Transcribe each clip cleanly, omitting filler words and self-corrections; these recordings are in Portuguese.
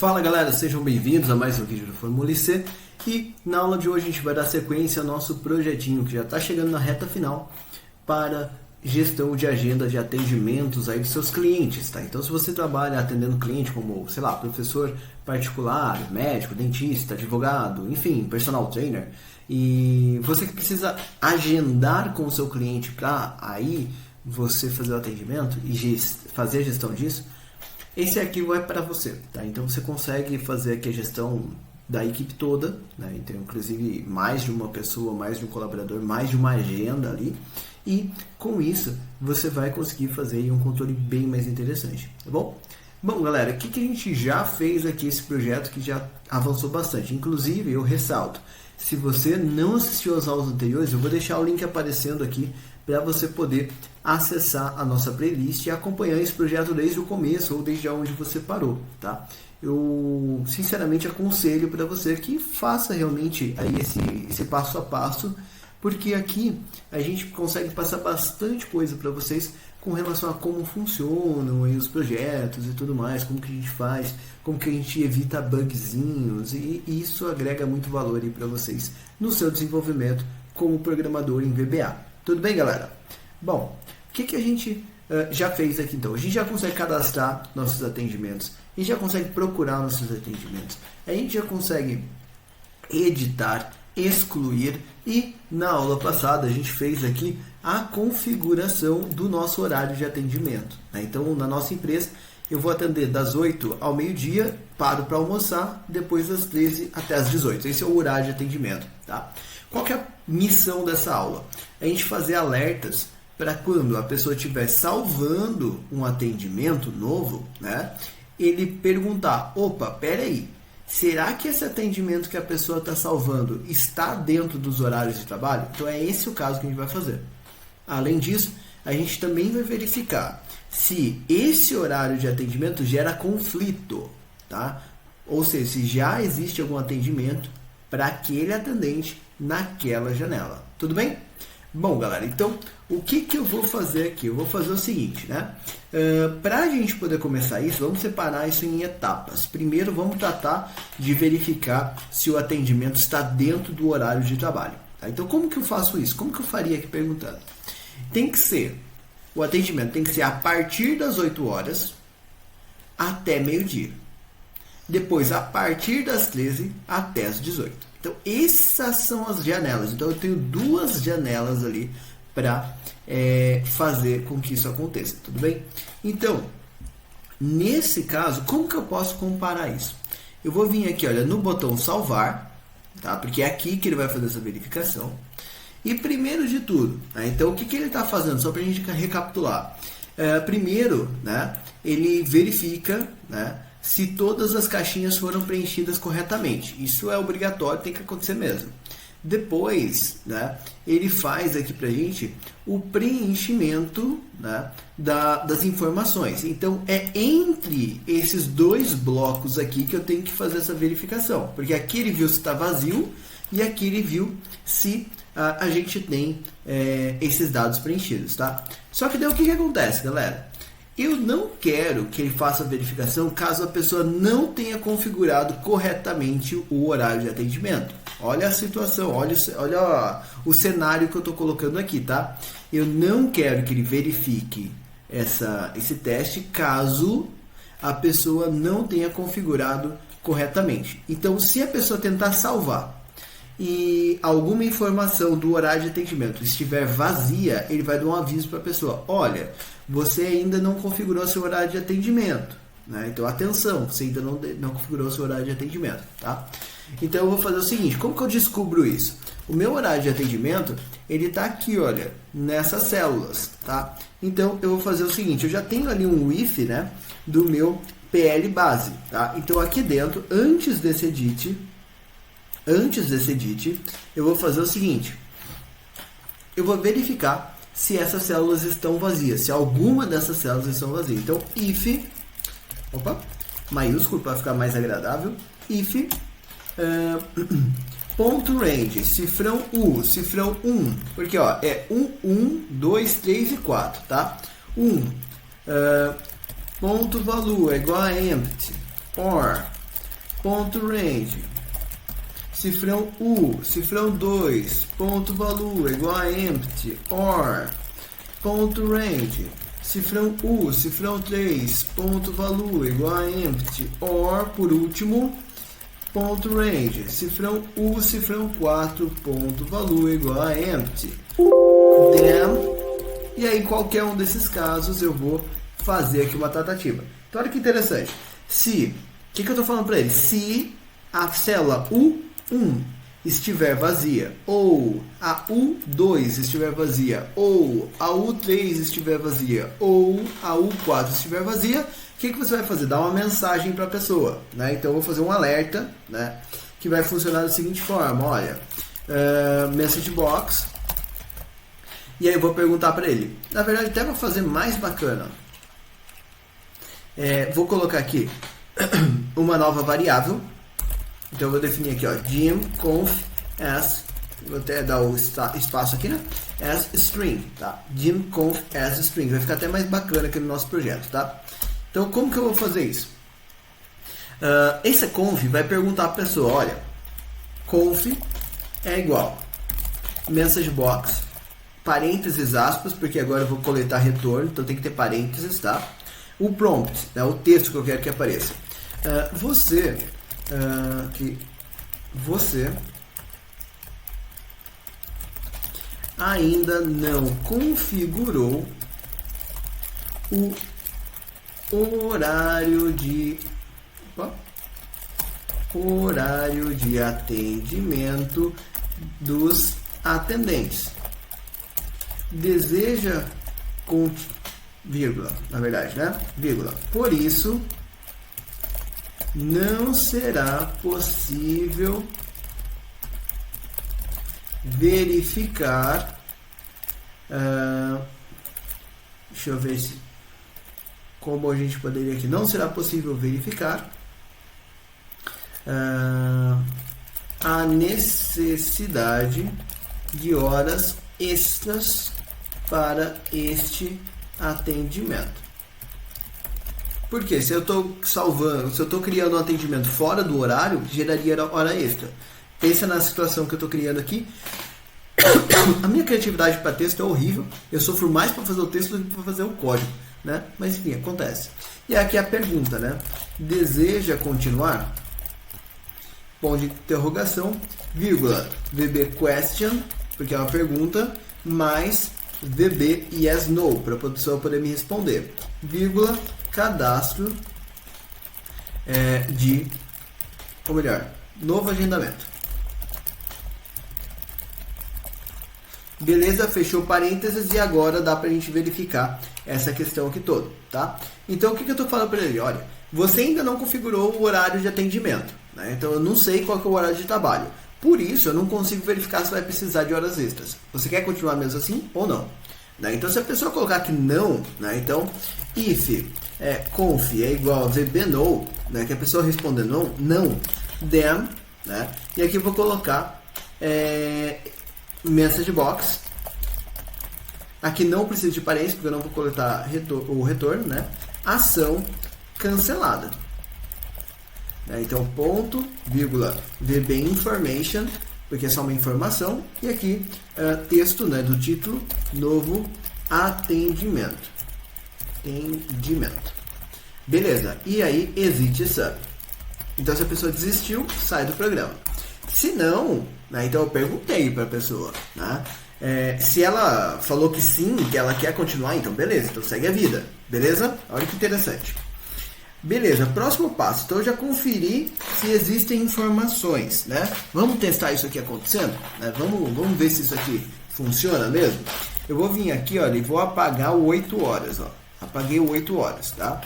Fala galera, sejam bem-vindos a mais um vídeo do Fórmula IC e na aula de hoje a gente vai dar sequência ao nosso projetinho que já está chegando na reta final para gestão de agenda de atendimentos aí dos seus clientes, tá? Então se você trabalha atendendo cliente como, sei lá, professor particular, médico, dentista, advogado, enfim, personal trainer, e você que precisa agendar com o seu cliente para aí você fazer o atendimento e fazer a gestão disso, esse arquivo é para você, tá? Então você consegue fazer aqui a gestão da equipe toda, né? Então, inclusive mais de uma pessoa, mais de um colaborador, mais de uma agenda ali. E com isso você vai conseguir fazer aí um controle bem mais interessante, tá bom? Bom, galera, o que a gente já fez aqui esse projeto que já avançou bastante? Inclusive, eu ressalto, se você não assistiu às aulas anteriores, eu vou deixar o link aparecendo aqui para você poder acessar a nossa playlist e acompanhar esse projeto desde o começo ou desde onde você parou, tá? Eu sinceramente aconselho para você que faça realmente aí esse passo a passo, porque aqui a gente consegue passar bastante coisa para vocês com relação a como funcionam aí os projetos e tudo mais, como que a gente faz, como que a gente evita bugzinhos, e isso agrega muito valor aí para vocês no seu desenvolvimento como programador em VBA. Tudo bem, galera? Bom, o que a gente já fez aqui então? A gente já consegue cadastrar nossos atendimentos, a gente já consegue procurar nossos atendimentos, a gente já consegue editar, excluir, e na aula passada a gente fez aqui a configuração do nosso horário de atendimento, né? Então, na nossa empresa, eu vou atender das 8 ao meio-dia, paro para almoçar, depois das 13 até as 18. Esse é o horário de atendimento, tá? Qual que é a missão dessa aula? A gente fazer alertas para quando a pessoa estiver salvando um atendimento novo, né? Ele perguntar, opa, peraí, será que esse atendimento que a pessoa está salvando está dentro dos horários de trabalho? Então é esse o caso que a gente vai fazer. Além disso, a gente também vai verificar se esse horário de atendimento gera conflito, tá? Ou seja, se já existe algum atendimento para aquele atendente naquela janela. Tudo bem? Bom, galera, então o que eu vou fazer aqui? Eu vou fazer o seguinte, né? Para a gente poder começar isso, vamos separar isso em etapas. Primeiro, vamos tratar de verificar se o atendimento está dentro do horário de trabalho, tá? Então, como que eu faço isso? Como que eu faria aqui perguntando? O atendimento tem que ser a partir das 8 horas até meio-dia. Depois, a partir das 13 até as 18. Então, essas são as janelas. Então, eu tenho duas janelas ali para fazer com que isso aconteça, tudo bem? Então, nesse caso, como que eu posso comparar isso? Eu vou vir aqui, olha, no botão salvar, tá? Porque é aqui que ele vai fazer essa verificação. E primeiro de tudo, né? Então o que ele está fazendo? Só para a gente recapitular. Primeiro, né, ele verifica, né, se todas as caixinhas foram preenchidas corretamente. Isso é obrigatório, tem que acontecer mesmo. Depois, né, ele faz aqui para a gente o preenchimento, né, das informações. Então, é entre esses dois blocos aqui que eu tenho que fazer essa verificação. Porque aqui ele viu se está vazio e aqui ele viu se a gente tem esses dados preenchidos, tá? Só que daí o que acontece, galera? Eu não quero que ele faça a verificação caso a pessoa não tenha configurado corretamente o horário de atendimento. Olha a situação, olha o cenário que eu estou colocando aqui, tá? Eu não quero que ele verifique esse teste caso a pessoa não tenha configurado corretamente. Então, se a pessoa tentar salvar e alguma informação do horário de atendimento estiver vazia, ele vai dar um aviso para a pessoa: olha, você ainda não configurou seu horário de atendimento, né? Então, atenção, você ainda não configurou seu horário de atendimento, tá? Então, eu vou fazer o seguinte: como que eu descubro isso? O meu horário de atendimento, ele está aqui, olha, nessas células, tá? Então, eu vou fazer o seguinte: eu já tenho ali um if, né, do meu PL base, tá? Então, aqui dentro, antes desse edit, eu vou fazer o seguinte: eu vou verificar se essas células estão vazias, se alguma dessas células estão vazias. Então, if, maiúsculo para ficar mais agradável, if, ponto range, cifrão 1, porque ó, é 1, 2, 3 e 4, tá? 1, ponto value é igual a empty, or ponto range, cifrão U, cifrão 2, ponto value igual a empty, or, ponto range, cifrão U, cifrão 3, ponto value igual a empty, or, por último, ponto range, cifrão U, cifrão 4, ponto value igual a empty. Then, e aí, qualquer um desses casos, eu vou fazer aqui uma tratativa. Então, olha que interessante. Se, o que eu estou falando para ele? Se a célula U1 estiver vazia, ou a U2 estiver vazia, ou a U3 estiver vazia, ou a U4 estiver vazia, o que você vai fazer? Dar uma mensagem para a pessoa, né? Então, eu vou fazer um alerta, né? Que vai funcionar da seguinte forma, olha, message box, e aí eu vou perguntar para ele. Na verdade, até vou fazer mais bacana. Vou colocar aqui uma nova variável. Então eu vou definir aqui, ó, dim.conf as, vou até dar o espaço aqui, né? As string, tá? Dim.conf as string, vai ficar até mais bacana aqui no nosso projeto, tá? Então como que eu vou fazer isso? Esse conf vai perguntar para a pessoa, olha, conf é igual message box, parênteses, aspas, porque agora eu vou coletar retorno, então tem que ter parênteses, tá? O prompt, né, o texto que eu quero que apareça. Você ainda não configurou o horário de atendimento dos atendentes. Deseja vírgula, na verdade, né? Vírgula. Por isso, não será possível verificar. Deixa eu ver como a gente poderia aqui. Não será possível verificar a necessidade de horas extras para este atendimento. Porque se eu estou salvando, se eu estou criando um atendimento fora do horário, geraria hora extra. Pensa na situação que eu estou criando aqui. A minha criatividade para texto é horrível. Eu sofro mais para fazer o texto do que para fazer o código, né? Mas enfim, acontece. E aqui a pergunta, né? Deseja continuar? Ponto de interrogação, vírgula, VB question, porque é uma pergunta, mais VB yes no, para a pessoa poder me responder, vírgula, cadastro ou melhor, novo agendamento. Beleza, fechou parênteses e agora dá para a gente verificar essa questão aqui toda, tá? Então o que eu estou falando para ele? Olha, você ainda não configurou o horário de atendimento, né? Então eu não sei qual que é o horário de trabalho. Por isso, eu não consigo verificar se vai precisar de horas extras. Você quer continuar mesmo assim ou não? Né? Então, se a pessoa colocar que não, né? Então, if conf é igual a vbno, né? Que a pessoa responder não, then, né? E aqui eu vou colocar message box. Aqui não precisa de parênteses, porque eu não vou coletar o retorno, né? Ação cancelada. Então, ponto, vírgula, VB information, porque é só uma informação, e aqui, texto, né, do título, novo atendimento. Beleza, e aí, exit sub. Então, se a pessoa desistiu, sai do programa. Se não, né, então eu perguntei para a pessoa, né, se ela falou que sim, que ela quer continuar, então beleza, então segue a vida, beleza? Olha que interessante. Beleza, próximo passo. Então eu já conferi se existem informações, né? Vamos testar isso aqui acontecendo? Né? Vamos ver se isso aqui funciona mesmo? Eu vou vir aqui, olha, e vou apagar o 8 horas, ó. Apaguei o 8 horas, tá?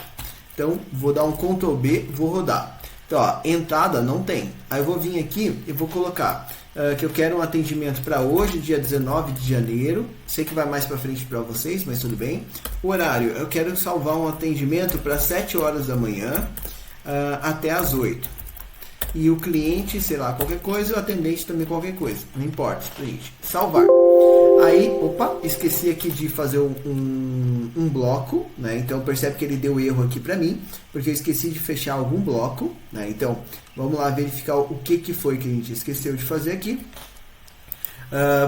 Então, vou dar um Ctrl B, vou rodar. Então, ó, entrada não tem. Aí eu vou vir aqui e vou colocar que eu quero um atendimento para hoje, dia 19 de janeiro. Sei que vai mais para frente para vocês, mas tudo bem. O horário, eu quero salvar um atendimento para 7 horas da manhã até as 8. E o cliente, sei lá, qualquer coisa, e o atendente também qualquer coisa. Não importa, gente. Salvar. Aí, opa, esqueci aqui de fazer um bloco, né? Então percebe que ele deu erro aqui para mim, porque eu esqueci de fechar algum bloco, né? Então vamos lá verificar o que foi que a gente esqueceu de fazer aqui.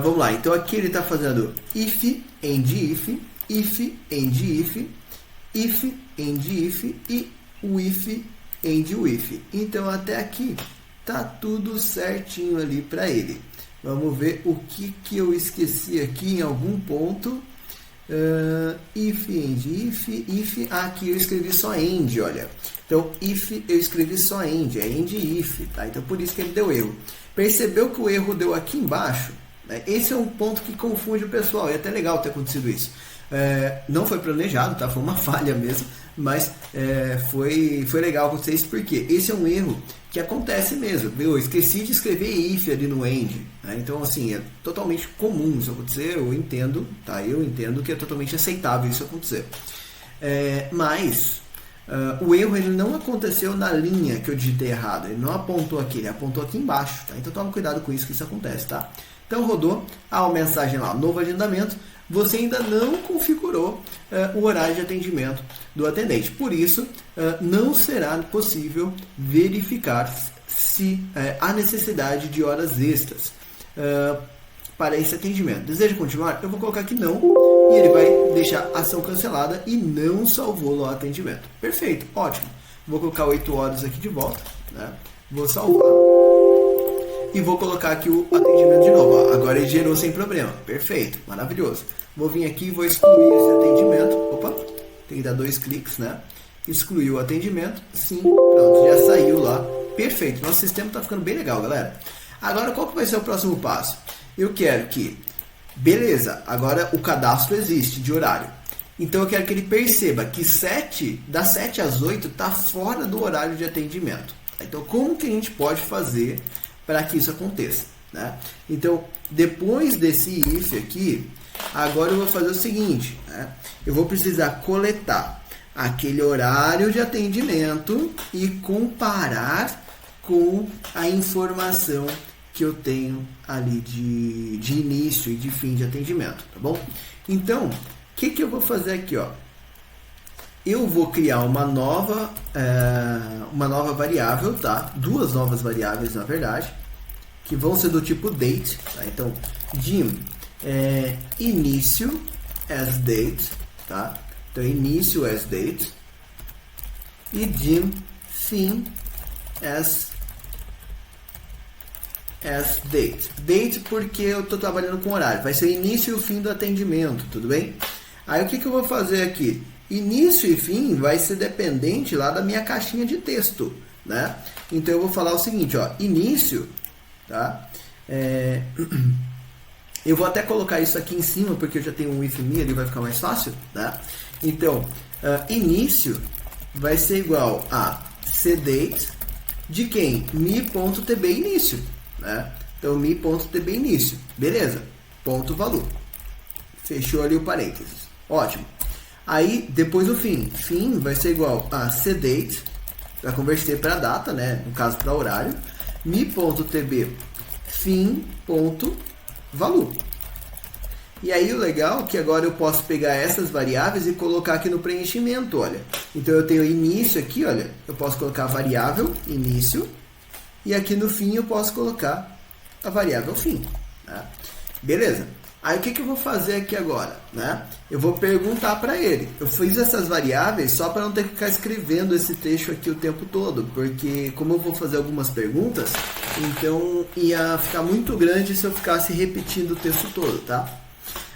Vamos lá, então aqui ele está fazendo if, end if, if, end if, if, end if e o if, end o if. Então até aqui tá tudo certinho ali para ele. Vamos ver o que eu esqueci aqui em algum ponto. If, end, if, aqui eu escrevi só end, olha. Então, if eu escrevi só end, é end if, tá? Então, por isso que ele deu erro. Percebeu que o erro deu aqui embaixo? Né? Esse é um ponto que confunde o pessoal, e é até legal ter acontecido isso. Não foi planejado, tá? Foi uma falha mesmo, mas foi legal acontecer isso, porque esse é um erro que acontece mesmo. Eu esqueci de escrever if ali no end, né? Então assim, é totalmente comum isso acontecer, eu entendo, tá? Eu entendo que é totalmente aceitável isso acontecer. Mas o erro ele não aconteceu na linha que eu digitei errado, ele não apontou aqui, ele apontou aqui embaixo, tá? Então toma cuidado com isso que isso acontece, tá? Então rodou a mensagem lá, novo agendamento. Você ainda não configurou o horário de atendimento do atendente. Por isso, não será possível verificar se há necessidade de horas extras para esse atendimento. Deseja continuar? Eu vou colocar que não, e ele vai deixar a ação cancelada e não salvou lá o atendimento. Perfeito, ótimo. Vou colocar 8 horas aqui de volta, né? Vou salvar. E vou colocar aqui o atendimento de novo. Ó, agora ele gerou sem problema. Perfeito, maravilhoso. Vou vir aqui e vou excluir esse atendimento. Opa, tem que dar 2 cliques, né? Excluir o atendimento. Sim, pronto, já saiu lá. Perfeito, nosso sistema está ficando bem legal, galera. Agora, qual que vai ser o próximo passo? Eu quero que, beleza, agora o cadastro existe de horário. Então eu quero que ele perceba que das 7 às 8 está fora do horário de atendimento. Então, como que a gente pode fazer para que isso aconteça, né? Então, depois desse if aqui, agora eu vou fazer o seguinte, né? Eu vou precisar coletar aquele horário de atendimento e comparar com a informação que eu tenho ali de início e de fim de atendimento, tá bom? Então, o que eu vou fazer aqui, ó? Eu vou criar uma nova variável, tá? 2 novas variáveis, na verdade, que vão ser do tipo date, tá? Então, dim início as date, tá? Então, início as date e dim fim as date. Date porque eu estou trabalhando com horário, vai ser início e o fim do atendimento, tudo bem? Aí, o que eu vou fazer aqui? Início e fim vai ser dependente lá da minha caixinha de texto, né? Então eu vou falar o seguinte, ó, início, tá? Eu vou até colocar isso aqui em cima porque eu já tenho um if me ali, vai ficar mais fácil, tá? Então, início vai ser igual a cdate de quem? me.tb início, né? Então me.tb início, beleza? Ponto valor. Fechou ali o parênteses. Ótimo. Aí, depois o fim. Fim vai ser igual a cdate, para converter para data, né? No caso, para horário. me.tb fim.value. E aí, o legal é que agora eu posso pegar essas variáveis e colocar aqui no preenchimento, olha. Então, eu tenho início aqui, olha. Eu posso colocar a variável início. E aqui no fim, eu posso colocar a variável fim. Tá? Beleza. Aí o que eu vou fazer aqui agora, né? Eu vou perguntar para ele. Eu fiz essas variáveis só para não ter que ficar escrevendo esse texto aqui o tempo todo, porque como eu vou fazer algumas perguntas, então ia ficar muito grande se eu ficasse repetindo o texto todo, tá?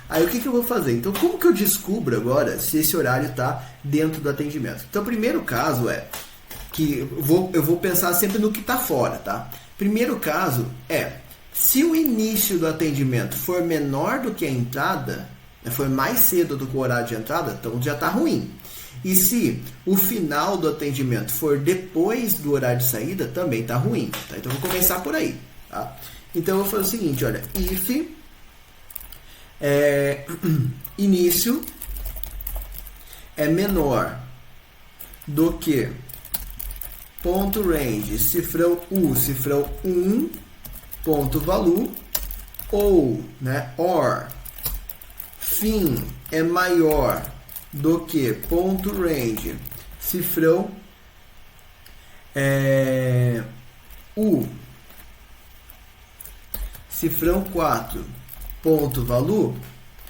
Aí o que eu vou fazer? Então como que eu descubro agora se esse horário está dentro do atendimento? Então o primeiro caso é que eu vou pensar sempre no que está fora, tá? Primeiro caso é se o início do atendimento for menor do que a entrada, for mais cedo do que o horário de entrada, então já está ruim. E se o final do atendimento for depois do horário de saída, também está ruim. Tá? Então, eu vou começar por aí. Tá? Então, eu vou fazer o seguinte, olha, if início é menor do que ponto range, cifrão U, cifrão 1, ponto value, ou, né, or, fim é maior do que ponto range, cifrão U, cifrão 4, ponto value,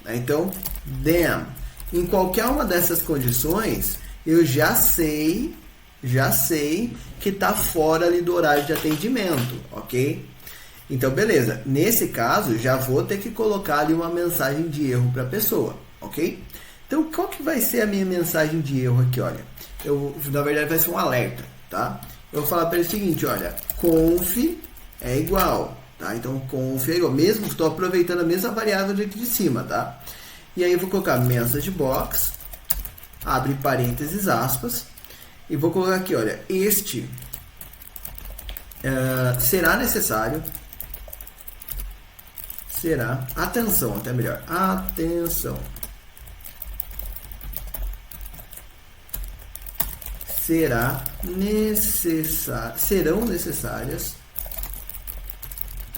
né? Então, then, em qualquer uma dessas condições, eu já sei que está fora ali do horário de atendimento, ok? Então, beleza. Nesse caso, já vou ter que colocar ali uma mensagem de erro para a pessoa, ok? Então, qual que vai ser a minha mensagem de erro aqui? Olha, na verdade vai ser um alerta, tá? Eu vou falar para ele o seguinte, olha, conf é igual, tá? Então, conf é igual, mesmo estou aproveitando a mesma variável aqui de cima, tá? E aí eu vou colocar message box, abre parênteses, aspas, e vou colocar aqui, olha, este será necessário, atenção, até melhor, atenção, serão necessárias,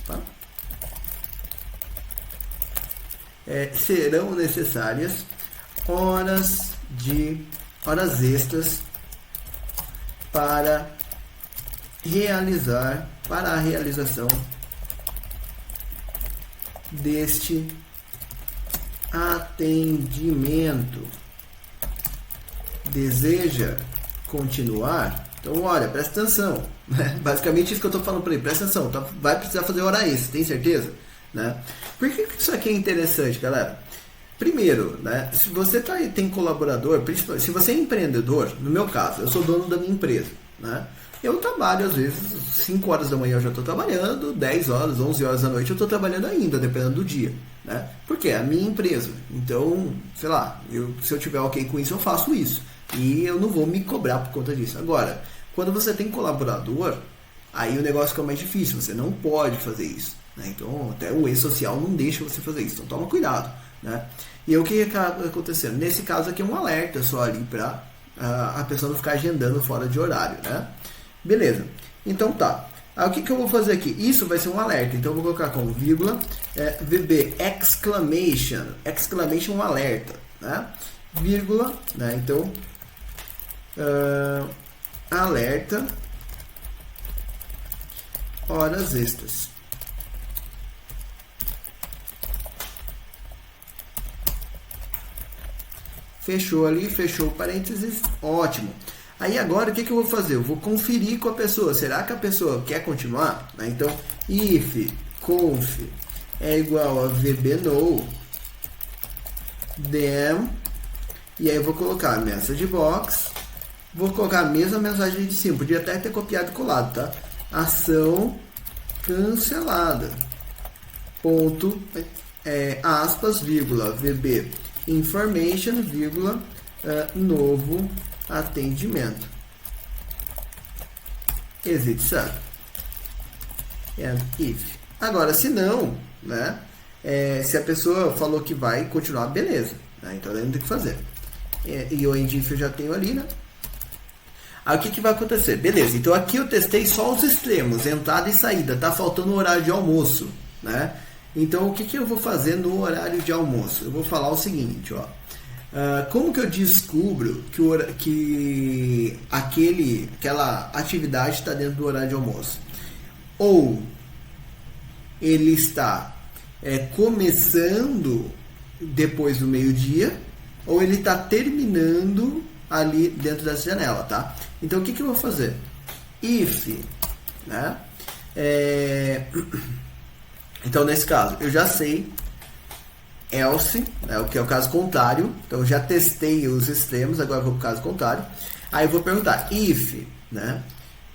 tá? Serão necessárias horas extras para a realização deste atendimento. Deseja continuar? Então, olha, presta atenção, né? Basicamente isso que eu estou falando para ele, presta atenção, tá? Vai precisar fazer hora extra, tem certeza? Né? Por que isso aqui é interessante, galera? Primeiro, né, se você tem colaborador, principalmente se você é empreendedor, no meu caso, eu sou dono da minha empresa, né? Eu trabalho, às vezes, 5 horas da manhã eu já estou trabalhando, 10 horas, 11 horas da noite eu estou trabalhando ainda, dependendo do dia, né? Porque é a minha empresa. Então, sei lá, se eu tiver ok com isso, eu faço isso. E eu não vou me cobrar por conta disso. Agora, quando você tem colaborador, aí o negócio fica mais difícil, você não pode fazer isso, né? Então, até o e-social não deixa você fazer isso, então toma cuidado, né? E aí, o que acaba acontecendo? Nesse caso aqui é um alerta só ali para a pessoa não ficar agendando fora de horário, né? Beleza, então tá. Aí o que eu vou fazer aqui? Isso vai ser um alerta, então eu vou colocar como vírgula, VB, exclamation, exclamation, um alerta, né? Vírgula, né? Então, alerta, horas extras. Fechou ali, fechou parênteses, ótimo. Aí agora o que eu vou fazer? Eu vou conferir com a pessoa. Será que a pessoa quer continuar? Então, if conf é igual a VB no, then, e aí eu vou colocar message box, vou colocar a mesma mensagem de cima. Podia até ter copiado e colado, tá? Ação cancelada. Ponto, aspas, vírgula, VB information, vírgula, novo atendimento. Exit sub. And if. Agora, se não, né? Se a pessoa falou que vai continuar, beleza. Né? Então, não tem o que fazer. E o end if eu já tenho ali, né? Aí o que vai acontecer? Beleza, então aqui eu testei só os extremos, entrada e saída. Tá faltando o horário de almoço, né? Então, o que eu vou fazer no horário de almoço? Eu vou falar o seguinte, ó. Como que eu descubro que aquela atividade está dentro do horário de almoço? Ou ele está começando depois do meio-dia, ou ele está terminando ali dentro dessa janela, tá? Então, o que eu vou fazer? If, né? Então, nesse caso, eu já sei else, né, o que é o caso contrário. Então, eu já testei os extremos, agora eu vou para o caso contrário. Aí eu vou perguntar, if, né?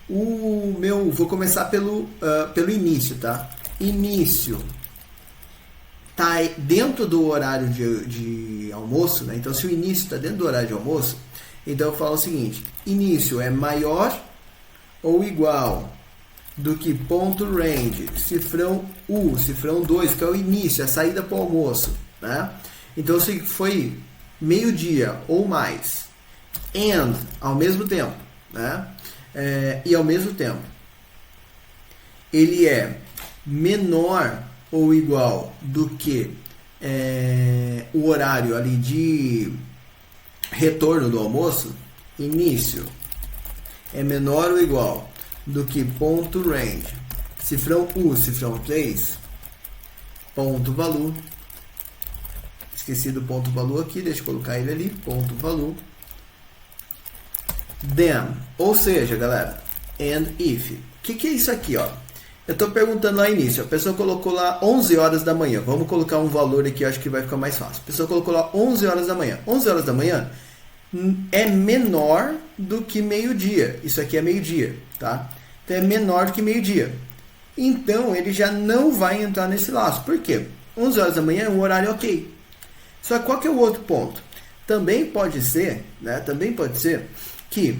Vou começar pelo início, tá? Início tá dentro do horário de almoço, né? Então, se o início está dentro do horário de almoço, então eu falo o seguinte, início é maior ou igual do que ponto range, cifrão U, cifrão 2, que é o início, a saída para o almoço, né? Então, se foi meio-dia ou mais, and, ao mesmo tempo, né? E ao mesmo tempo, ele é menor ou igual do que o horário ali de retorno do almoço, início é menor ou igual do que ponto range, cifrão U, cifrão 3, ponto valor, esqueci do ponto valor aqui, deixa eu colocar ele ali, ponto valor, then, ou seja, galera, and if. O que é isso aqui, ó? Eu estou perguntando lá no início, a pessoa colocou lá 11 horas da manhã, vamos colocar um valor aqui, eu acho que vai ficar mais fácil. A pessoa colocou lá 11 horas da manhã. 11 horas da manhã é menor do que meio-dia. Isso aqui é meio-dia, tá? Então é menor do que meio-dia. Então ele já não vai entrar nesse laço. Por quê? 11 horas da manhã é um horário ok. Só que qual que é o outro ponto? Também pode ser, né? Também pode ser que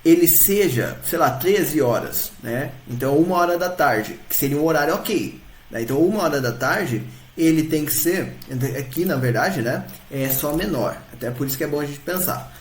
ele seja, sei lá, 13 horas, né? Então 1 hora da tarde, que seria um horário ok, né? Então 1 hora da tarde, ele tem que ser, aqui na verdade, né? É só menor, até por isso que é bom a gente pensar.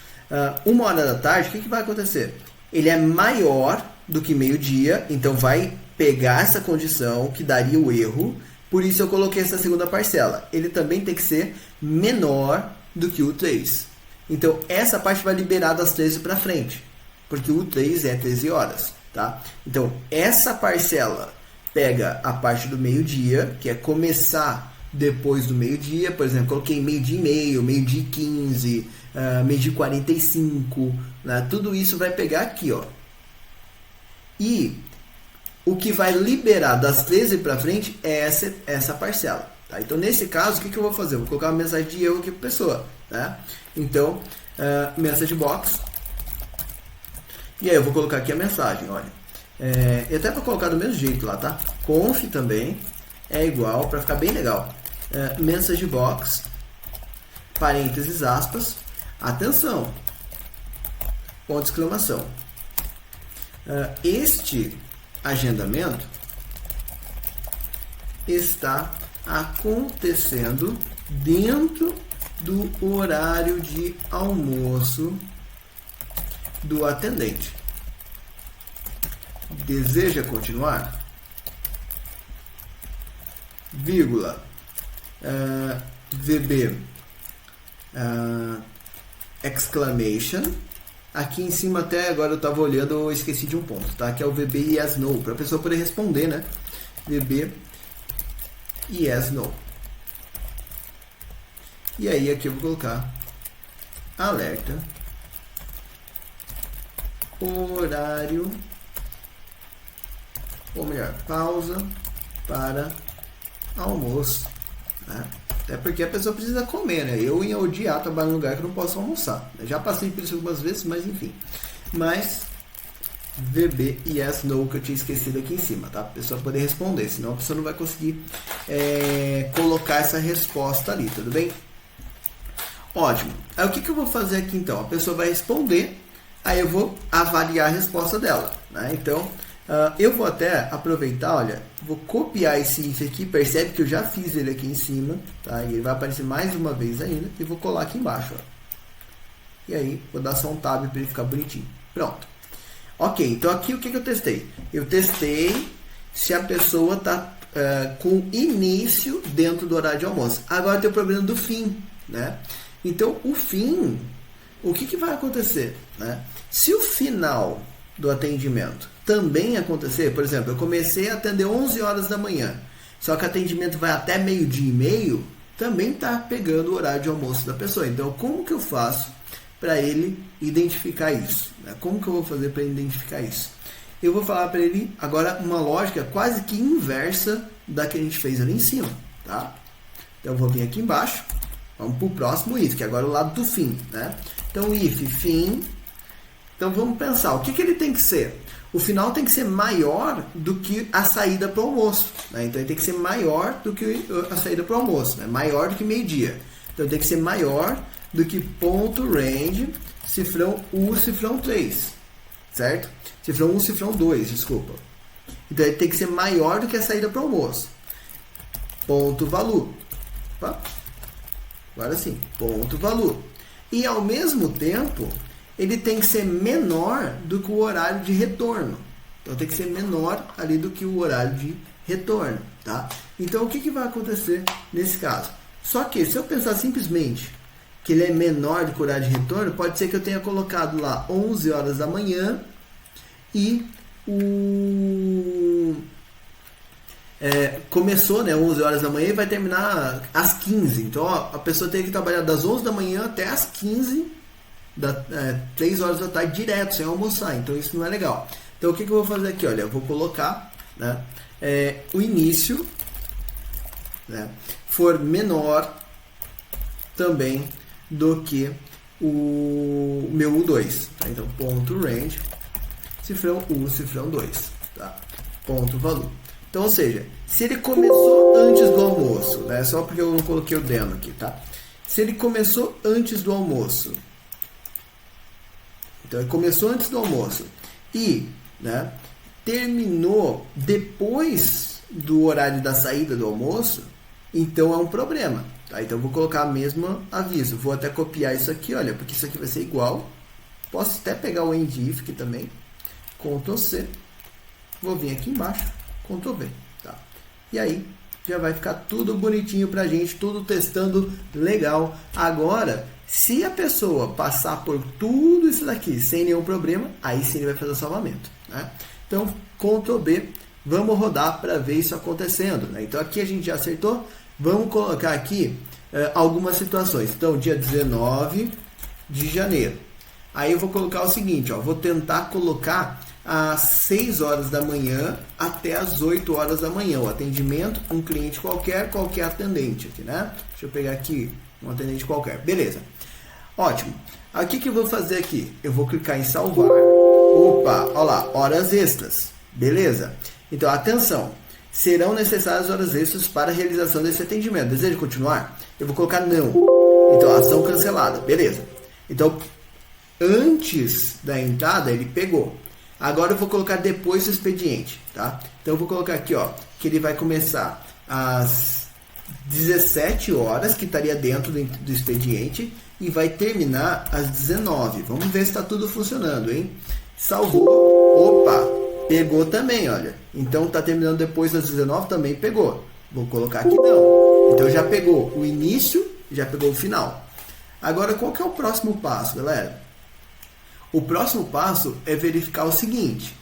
1 hora da tarde, o que vai acontecer? Ele é maior do que meio-dia, então vai pegar essa condição que daria o erro, por isso eu coloquei essa segunda parcela. Ele também tem que ser menor do que o 3. Então essa parte vai liberar das 13 para frente, porque o 3 é 13 horas, tá? Então, essa parcela pega a parte do meio-dia, que é começar depois do meio-dia, por exemplo, coloquei meio-dia e meio, meio-dia e 15, meio-dia e 45, né? Tudo isso vai pegar aqui, ó. E o que vai liberar das 13 para frente é essa parcela, tá? Então, nesse caso, o que eu vou fazer? Eu vou colocar uma mensagem de erro aqui para a pessoa, né? Então, message box. E aí eu vou colocar aqui a mensagem, olha. Eu até vou colocar do mesmo jeito lá, tá? Conf também é igual, para ficar bem legal. Message box, parênteses, aspas, atenção, ponto de exclamação. Este agendamento está acontecendo dentro do horário de almoço do atendente. Deseja continuar? Vírgula. VB. Exclamation. Aqui em cima até agora eu estava olhando, eu esqueci de um ponto, tá? Que é o VB yes no, para a pessoa poder responder, né? VB yes no. E aí aqui eu vou colocar alerta horário, ou melhor, pausa para almoço, né? Até porque a pessoa precisa comer, né? Eu ia odiar trabalhar num lugar que eu não posso almoçar. Eu já passei por isso algumas vezes, mas enfim. Mas VB yes no que eu tinha esquecido aqui em cima, tá? A pessoa poder responder, senão a pessoa não vai conseguir colocar essa resposta ali, tudo bem? Ótimo. Aí o que eu vou fazer aqui então? A pessoa vai responder, aí eu vou avaliar a resposta dela, né? Então, eu vou até aproveitar, olha, vou copiar esse if aqui, percebe que eu já fiz ele aqui em cima, tá? E ele vai aparecer mais uma vez ainda, e vou colar aqui embaixo, ó. E aí, vou dar só um tab para ele ficar bonitinho. Pronto. Ok, então aqui o que eu testei? Eu testei se a pessoa está com início dentro do horário de almoço. Agora tem o problema do fim, né? Então, o fim, o que vai acontecer, né? Se o final do atendimento também acontecer, por exemplo, eu comecei a atender 11 horas da manhã, só que o atendimento vai até meio-dia e meio, também está pegando o horário de almoço da pessoa. Então, como que eu faço para ele identificar isso, né? Como que eu vou fazer para ele identificar isso? Eu vou falar para ele agora uma lógica quase que inversa da que a gente fez ali em cima, tá? Então, eu vou vir aqui embaixo. Vamos para o próximo if, que agora é o lado do fim, né? Então, if, fim. Então, vamos pensar, o que ele tem que ser? O final tem que ser maior do que a saída para o almoço, né? Então, ele tem que ser maior do que a saída para o almoço, né? Maior do que meio-dia. Então, tem que ser maior do que ponto range, cifrão U, cifrão 3, certo? Cifrão 1, cifrão 2, desculpa. Então, ele tem que ser maior do que a saída para o almoço. Ponto valor. Opa. Agora sim, ponto valor. E ao mesmo tempo, ele tem que ser menor do que o horário de retorno. Então tem que ser menor ali do que o horário de retorno, tá? Então o que vai acontecer nesse caso? Só que se eu pensar simplesmente que ele é menor do que o horário de retorno, pode ser que eu tenha colocado lá 11 horas da manhã e começou, né, 11 horas da manhã e vai terminar às 15. Então ó, a pessoa tem que trabalhar das 11 da manhã até às 15, 3 horas da tarde direto, sem almoçar. Então isso não é legal. Então o que eu vou fazer aqui? Olha, eu vou colocar, né, o início, né, for menor também do que o meu U2. Tá? Então ponto range, cifrão 1, cifrão 2. Tá? Ponto valor. Então, ou seja, se ele começou antes do almoço, né, só porque eu não coloquei o demo aqui, tá? Se ele começou antes do almoço, então ele começou antes do almoço e, né, terminou depois do horário da saída do almoço, então é um problema. Tá? Então eu vou colocar o mesmo aviso. Vou até copiar isso aqui, olha, porque isso aqui vai ser igual. Posso até pegar o end if aqui também. Ctrl C. Vou vir aqui embaixo. Ctrl V. Tá? E aí já vai ficar tudo bonitinho pra gente, tudo testando legal. Agora, se a pessoa passar por tudo isso daqui sem nenhum problema, aí sim ele vai fazer o salvamento. Né? Então, Ctrl B. Vamos rodar para ver isso acontecendo. Né? Então aqui a gente já acertou. Vamos colocar aqui algumas situações. Então, dia 19 de janeiro. Aí eu vou colocar o seguinte, ó, vou tentar colocar às 6 horas da manhã até às 8 horas da manhã. O atendimento, um cliente qualquer atendente aqui, né? Deixa eu pegar aqui um atendente qualquer. Beleza. Ótimo. Aqui que eu vou fazer aqui? Eu vou clicar em salvar. Opa, olha lá, horas extras. Beleza? Então, atenção. Serão necessárias horas extras para a realização desse atendimento. Deseja continuar? Eu vou colocar não. Então, ação cancelada. Beleza. Então, antes da entrada, ele pegou. Agora eu vou colocar depois do expediente. Tá? Então, eu vou colocar aqui, ó, que ele vai começar às 17 horas, que estaria dentro do expediente, e vai terminar às 19. Vamos ver se está tudo funcionando, hein? Salvou. Opa! Pegou também, olha. Então tá terminando depois das 19, também pegou. Vou colocar aqui não. Então já pegou o início, já pegou o final. Agora qual que é o próximo passo, galera? O próximo passo é verificar o seguinte.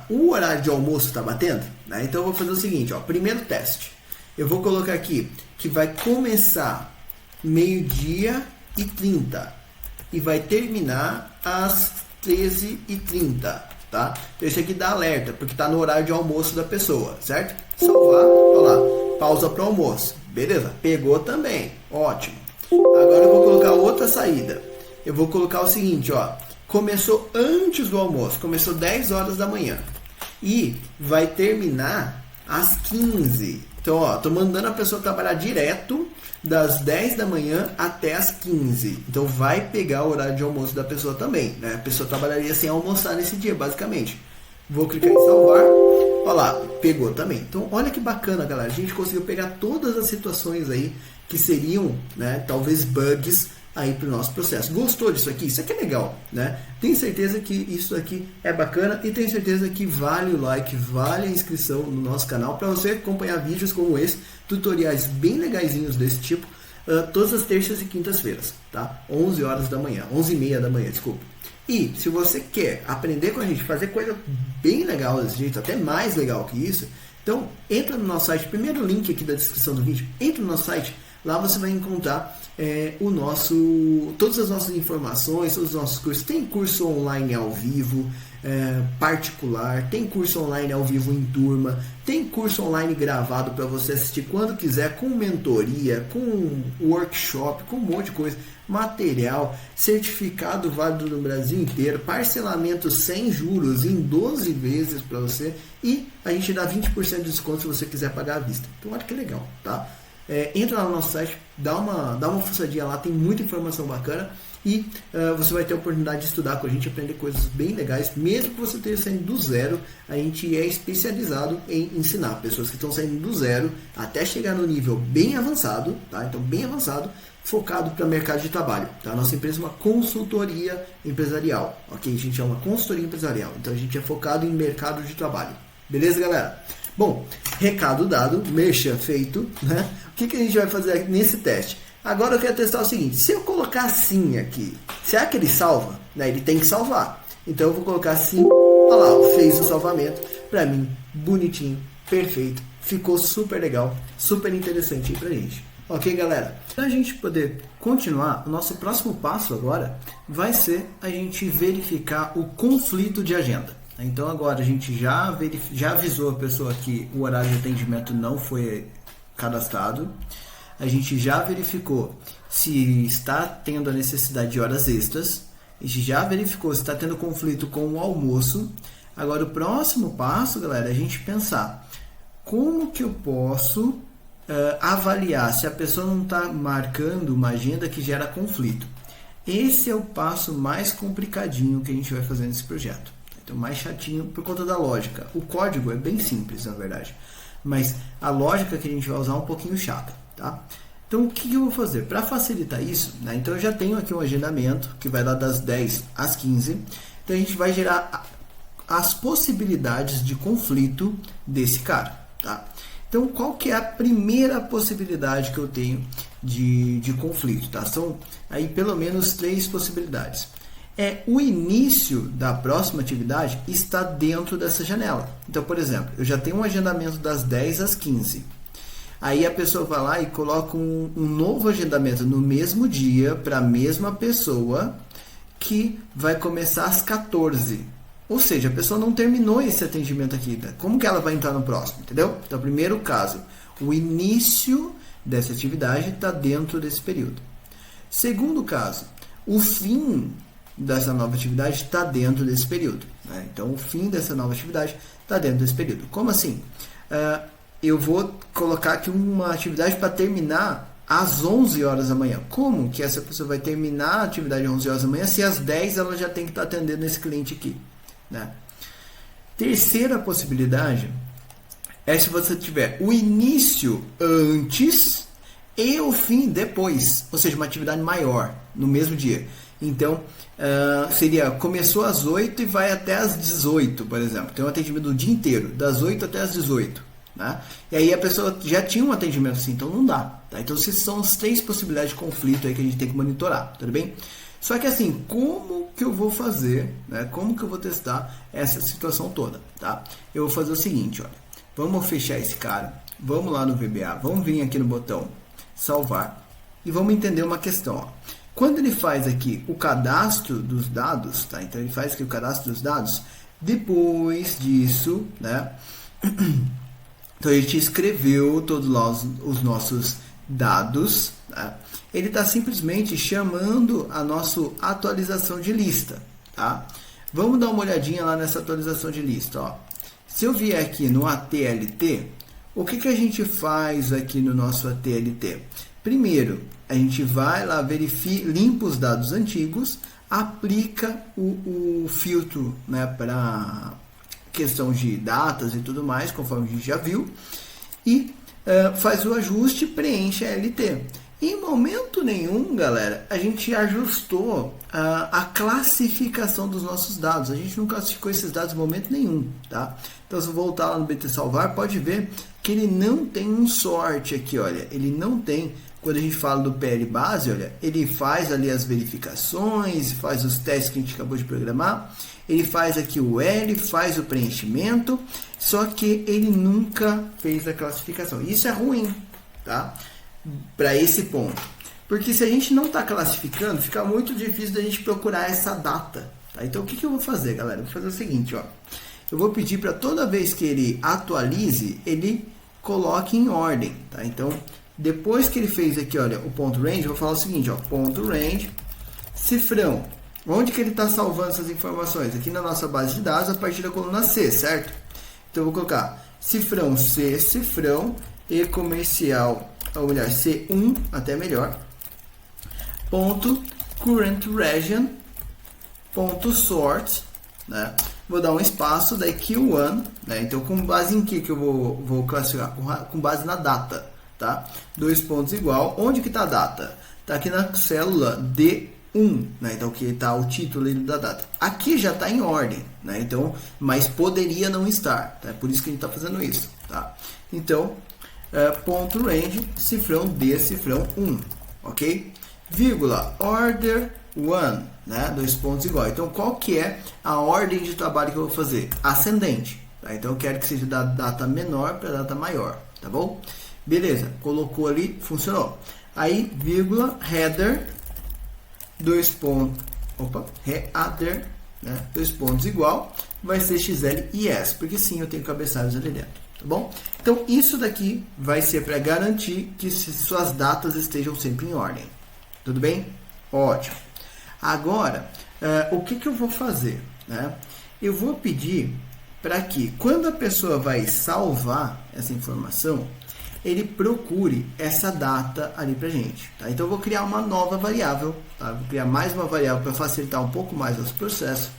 O horário de almoço está batendo? Né? Então eu vou fazer o seguinte, ó. Primeiro teste. Eu vou colocar aqui que vai começar meio-dia e 30 e vai terminar às 13h30, tá? Então esse aqui dá alerta, porque está no horário de almoço da pessoa, certo? Salvar, olha lá, pausa para almoço. Beleza, pegou também, ótimo. Agora eu vou colocar outra saída. Eu vou colocar o seguinte, ó, começou antes do almoço, começou 10 horas da manhã e vai terminar às 15. Então, ó, tô mandando a pessoa trabalhar direto das 10 da manhã até as 15. Então vai pegar o horário de almoço da pessoa também, né? A pessoa trabalharia sem almoçar nesse dia, basicamente. Vou clicar em salvar. Olha lá, pegou também. Então olha que bacana, galera. A gente conseguiu pegar todas as situações aí que seriam, né, talvez bugs aí para o nosso processo. Gostou disso aqui? Isso aqui é legal, né? Tenho certeza que isso aqui é bacana e tenho certeza que vale o like, vale a inscrição no nosso canal para você acompanhar vídeos como esse, tutoriais bem legaisinhos desse tipo, todas as terças e quintas-feiras, tá? 11 horas da manhã, 11h30 da manhã, desculpa. E se você quer aprender com a gente, fazer coisa bem legal desse jeito, até mais legal que isso, então entra no nosso site, primeiro link aqui da descrição do vídeo, entra no nosso site. Lá você vai encontrar todas as nossas informações, todos os nossos cursos. Tem curso online ao vivo, particular, tem curso online ao vivo em turma, tem curso online gravado para você assistir quando quiser, com mentoria, com workshop, com um monte de coisa, material, certificado válido no Brasil inteiro, parcelamento sem juros em 12 vezes para você e a gente dá 20% de desconto se você quiser pagar à vista. Então olha que legal, tá? entra lá no nosso site, dá uma fuçadinha lá, tem muita informação bacana. E você vai ter a oportunidade de estudar com a gente, aprender coisas bem legais. Mesmo que você esteja saindo do zero, a gente é especializado em ensinar pessoas que estão saindo do zero até chegar no nível bem avançado, tá? Então, bem avançado, focado para o mercado de trabalho. Tá? Nossa empresa é uma consultoria empresarial, ok? A gente é uma consultoria empresarial, então a gente é focado em mercado de trabalho. Beleza, galera? Bom, recado dado, merchan feito, né? O que a gente vai fazer nesse teste? Agora eu quero testar o seguinte, se eu colocar assim aqui, será que ele salva? Né? Ele tem que salvar. Então eu vou colocar assim, olha lá, fez o salvamento, pra mim, bonitinho, perfeito, ficou super legal, super interessante aí pra gente. Ok, galera? Para a gente poder continuar, o nosso próximo passo agora vai ser a gente verificar o conflito de agenda. Então agora a gente já avisou a pessoa que o horário de atendimento não foi cadastrado. A gente já verificou se está tendo a necessidade de horas extras. A gente já verificou se está tendo conflito com o almoço. Agora o próximo passo, galera, é a gente pensar como que eu posso avaliar se a pessoa não está marcando uma agenda que gera conflito. Esse é o passo mais complicadinho que a gente vai fazer nesse projeto. Então, mais chatinho por conta da lógica. O código é bem simples, na verdade. Mas a lógica que a gente vai usar é um pouquinho chata. Tá? Então, o que eu vou fazer? Para facilitar isso, né? Então eu já tenho aqui um agendamento que vai lá das 10 às 15. Então, a gente vai gerar as possibilidades de conflito desse cara. Tá? Então, qual que é a primeira possibilidade que eu tenho de conflito? Tá? São aí pelo menos 3 possibilidades. O início da próxima atividade está dentro dessa janela. Então, por exemplo, eu já tenho um agendamento das 10 às 15. Aí a pessoa vai lá e coloca um novo agendamento no mesmo dia para a mesma pessoa que vai começar às 14. Ou seja, a pessoa não terminou esse atendimento aqui. Né? Como que ela vai entrar no próximo? Entendeu? Então, primeiro caso, o início dessa atividade está dentro desse período. Segundo caso, o fim dessa nova atividade está dentro desse período. Né? Então, o fim dessa nova atividade está dentro desse período. Como assim? Eu vou colocar aqui uma atividade para terminar às 11 horas da manhã. Como que essa pessoa vai terminar a atividade às 11 horas da manhã se às 10 ela já tem que estar atendendo esse cliente aqui? Né? Terceira possibilidade é se você tiver o início antes e o fim depois, ou seja, uma atividade maior no mesmo dia. Então, seria, começou às 8 e vai até às 18, por exemplo. Tem um atendimento do dia inteiro, das 8 até às 18. Né? E aí a pessoa já tinha um atendimento assim, então não dá. Tá? Então, essas são as 3 possibilidades de conflito aí que a gente tem que monitorar, tudo bem? Só que assim, como que eu vou fazer, né? Como que eu vou testar essa situação toda? Tá? Eu vou fazer o seguinte, olha. Vamos fechar esse cara, vamos lá no VBA, vamos vir aqui no botão salvar e vamos entender uma questão. Ó. Quando ele faz aqui o cadastro dos dados, tá? Então ele faz aqui o cadastro dos dados, depois disso, né? Então a gente escreveu todos os nossos dados, tá? Ele está simplesmente chamando a nossa atualização de lista, tá? Vamos dar uma olhadinha lá nessa atualização de lista, ó. Se eu vier aqui no ATLT, o que a gente faz aqui no nosso ATLT? Primeiro, a gente vai lá, limpa os dados antigos, aplica o filtro, né, para questão de datas e tudo mais, conforme a gente já viu, e faz o ajuste, preenche a LT. Em momento nenhum, galera, a gente ajustou a classificação dos nossos dados. A gente não classificou esses dados em momento nenhum, tá? Então, se eu voltar lá no BT Salvar, pode ver que ele não tem um sort aqui, olha. Ele não tem, quando a gente fala do PL base, olha, ele faz ali as verificações, faz os testes que a gente acabou de programar. Ele faz aqui o L, faz o preenchimento, só que ele nunca fez a classificação. Isso é ruim, tá? Para esse ponto. Porque se a gente não está classificando, fica muito difícil da gente procurar essa data. Tá? Então, o que eu vou fazer, galera? Eu vou fazer o seguinte, ó. Eu vou pedir para toda vez que ele atualize, ele coloque em ordem. Tá? Então, depois que ele fez aqui, olha, o ponto range, eu vou falar o seguinte, ó. Ponto range, cifrão. Onde que ele está salvando essas informações? Aqui na nossa base de dados, a partir da coluna C, certo? Então, eu vou colocar cifrão C, cifrão e comercial ou melhor, C1, até melhor, ponto current region, ponto sort, né? Vou dar um espaço, daí Q1, né? Então, com base em que eu vou classificar? Com base na data, tá? 2 pontos igual. Onde que está a data? Está aqui na célula D1, né? Então, que está o título da data. Aqui já está em ordem, né? Então, mas poderia não estar, tá? É por isso que a gente está fazendo isso, tá? Então, ponto range, cifrão D, cifrão 1, ok? Vírgula, order 1, né? 2 pontos igual. Então, qual que é a ordem de trabalho que eu vou fazer? Ascendente, tá? Então, eu quero que seja da data menor para a data maior, tá bom? Beleza, colocou ali, funcionou. Aí, vírgula, header, 2 pontos, header, né? 2 pontos igual, vai ser XL e S, porque sim, eu tenho cabeçalhos ali dentro, tá bom? Então, isso daqui vai ser para garantir que suas datas estejam sempre em ordem. Tudo bem? Ótimo. Agora, o que eu vou fazer? Né? Eu vou pedir para que, quando a pessoa vai salvar essa informação, ele procure essa data ali para a gente. Tá? Então, eu vou criar uma nova variável. Tá? Vou criar mais uma variável para facilitar um pouco mais os processos.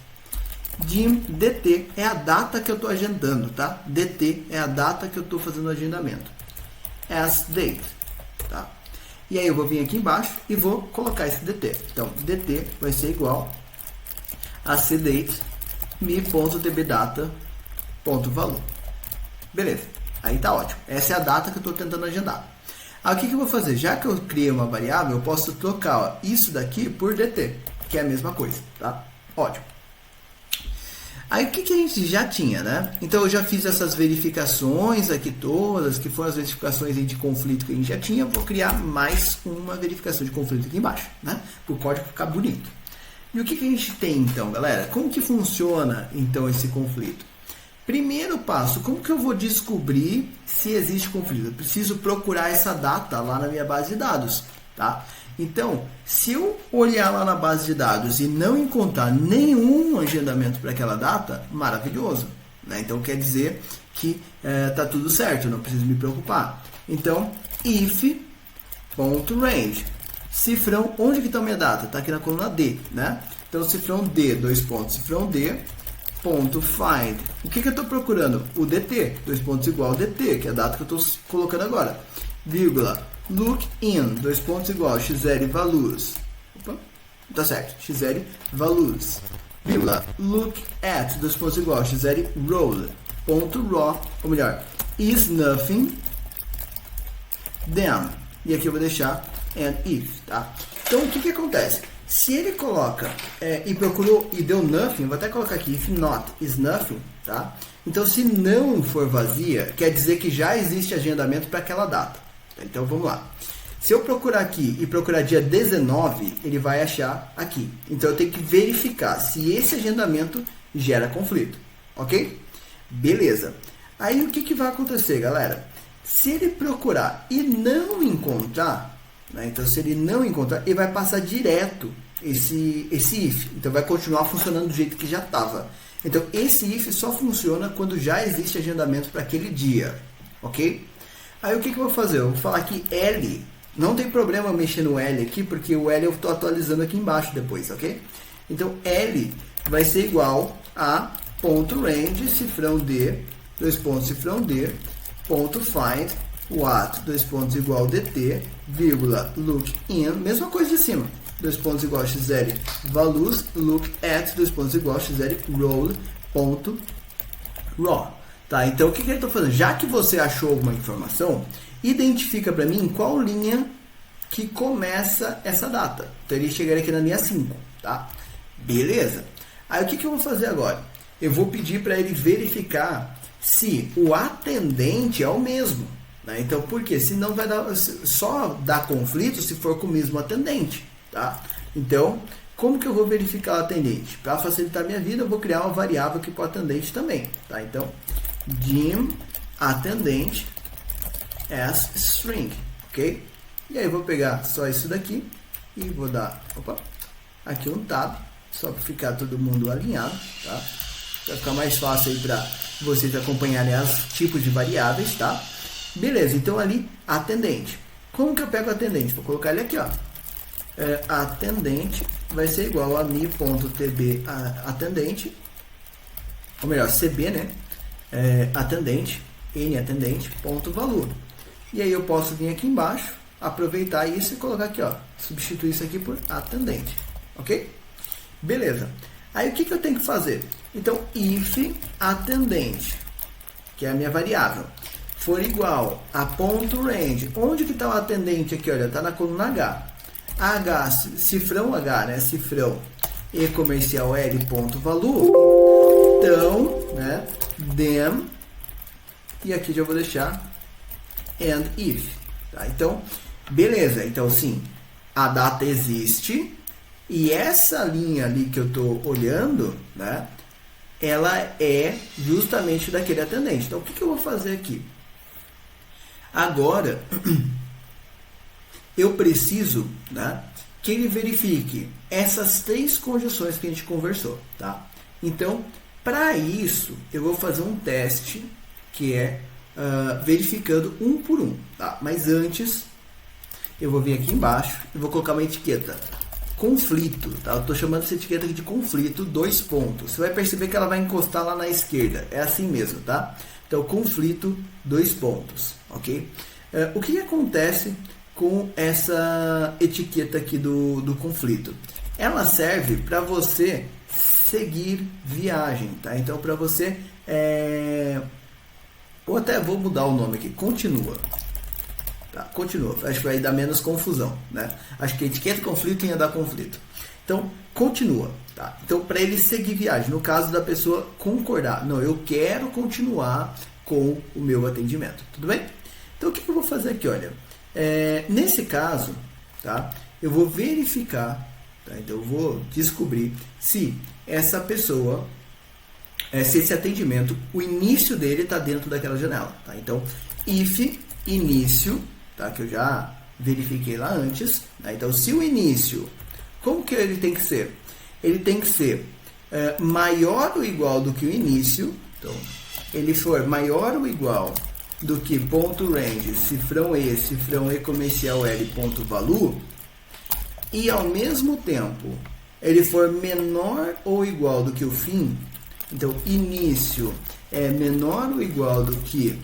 DT é a data que eu estou agendando. Tá? DT é a data que eu estou fazendo o agendamento. As date. Tá? E aí eu vou vir aqui embaixo e vou colocar esse DT. Então, DT vai ser igual a cdate me.dbdata.valor. Beleza. Aí tá ótimo. Essa é a data que eu estou tentando agendar. Aí o que eu vou fazer? Já que eu criei uma variável, eu posso trocar isso daqui por DT, que é a mesma coisa. Tá? Ótimo. Aí o que a gente já tinha, né? Então eu já fiz essas verificações aqui todas, que foram as verificações de conflito que a gente já tinha. Vou criar mais uma verificação de conflito aqui embaixo, né? Para o código ficar bonito. E o que a gente tem então, galera? Como que funciona então esse conflito? Primeiro passo, como que eu vou descobrir se existe conflito? Eu preciso procurar essa data lá na minha base de dados, tá? Então, se eu olhar lá na base de dados e não encontrar nenhum agendamento para aquela data, maravilhoso, né? Então, quer dizer que tá tudo certo, não preciso me preocupar. Então, if.range, cifrão, onde que está a minha data? Está aqui na coluna D, né? Então, cifrão D, 2 pontos, cifrão D, ponto find. O que eu estou procurando? O DT, 2 pontos igual DT, que é a data que eu estou colocando agora. Vírgula, look in, 2 pontos igual, XL values. Opa, tá certo, XL values. Vírgula, look at, 2 pontos igual, XL roll. Ponto raw, ou melhor, is nothing, then. E aqui eu vou deixar and if, tá? Então, o que acontece? Se ele coloca e procurou e deu nothing, vou até colocar aqui, if not is nothing, tá? Então, se não for vazia, quer dizer que já existe agendamento para aquela data. Então, vamos lá. Se eu procurar aqui e procurar dia 19, ele vai achar aqui. Então, eu tenho que verificar se esse agendamento gera conflito, ok? Beleza. Aí, o que vai acontecer, galera? Se ele procurar e não encontrar, né? Então, se ele não encontrar, ele vai passar direto esse if. Então, vai continuar funcionando do jeito que já estava. Então, esse if só funciona quando já existe agendamento para aquele dia, ok? Aí, o que eu vou fazer? Eu vou falar que L, não tem problema eu mexer no L aqui, porque o L eu estou atualizando aqui embaixo depois, ok? Então, L vai ser igual a ponto range, cifrão D, 2 pontos, cifrão D, ponto find, what, 2 pontos igual dt, vírgula, look in, mesma coisa de cima, 2 pontos igual xl values, look at, 2 pontos igual xl roll, ponto raw. Tá, então o que ele está fazendo? Já que você achou alguma informação, identifica para mim qual linha que começa essa data. Então ele chegaria aqui na linha 5, tá? Beleza. Aí o que eu vou fazer agora? Eu vou pedir para ele verificar se o atendente é o mesmo, né? Então, por quê? Senão vai dar, só dar conflito se for com o mesmo atendente, tá? Então, como que eu vou verificar o atendente? Para facilitar a minha vida, eu vou criar uma variável aqui para o atendente também, tá? Então, dim atendente as string, ok? E aí eu vou pegar só isso daqui e vou dar, aqui um tab, só para ficar todo mundo alinhado, tá? Vai ficar mais fácil aí para vocês acompanharem os tipos de variáveis, tá? Beleza, então ali, atendente. Como que eu pego atendente? Vou colocar ele aqui, ó. Atendente vai ser igual a mi.tb atendente, ou melhor, cb, né? Atendente, n atendente, ponto valor. E aí eu posso vir aqui embaixo, aproveitar isso e colocar aqui, ó, substituir isso aqui por atendente, ok? Beleza. Aí o que eu tenho que fazer? Então, if atendente, que é a minha variável, for igual a ponto range. Onde que está o atendente aqui? Olha, está na coluna H. H, cifrão H, né? Cifrão e comercial L ponto valor. Então, né? Then, e aqui já vou deixar and if. Tá? Então, beleza. Então, sim, a data existe e essa linha ali que eu estou olhando, né? Ela é justamente daquele atendente. Então, o que eu vou fazer aqui? Agora, eu preciso, né, que ele verifique essas 3 conjunções que a gente conversou. Tá? Então, para isso, eu vou fazer um teste que é verificando um por um. Tá? Mas antes, eu vou vir aqui embaixo e vou colocar uma etiqueta. Conflito, tá? Eu estou chamando essa etiqueta aqui de conflito, 2 pontos. Você vai perceber que ela vai encostar lá na esquerda. É assim mesmo, tá? Então, conflito, 2 pontos, ok? O que acontece com essa etiqueta aqui do conflito? Ela serve para você seguir viagem, tá? Então, para você... Ou até vou mudar o nome aqui, continua. Tá, continua, acho que vai dar menos confusão, né? Acho que etiqueta conflito ia dar conflito. Então, continua, tá? Então, para ele seguir viagem, no caso da pessoa concordar, não, eu quero continuar com o meu atendimento, tudo bem? Então, o que eu vou fazer aqui, olha, nesse caso, tá? Eu vou verificar, tá? Então, eu vou descobrir se essa pessoa, se esse atendimento, o início dele está dentro daquela janela, tá? Então, if início, tá? Que eu já verifiquei lá antes, tá? Então, se o início, como que ele tem que ser? Ele tem que ser maior ou igual do que o início. Então, ele for maior ou igual do que ponto range, cifrão E comercial L ponto valor, e ao mesmo tempo ele for menor ou igual do que o fim. Então, início é menor ou igual do que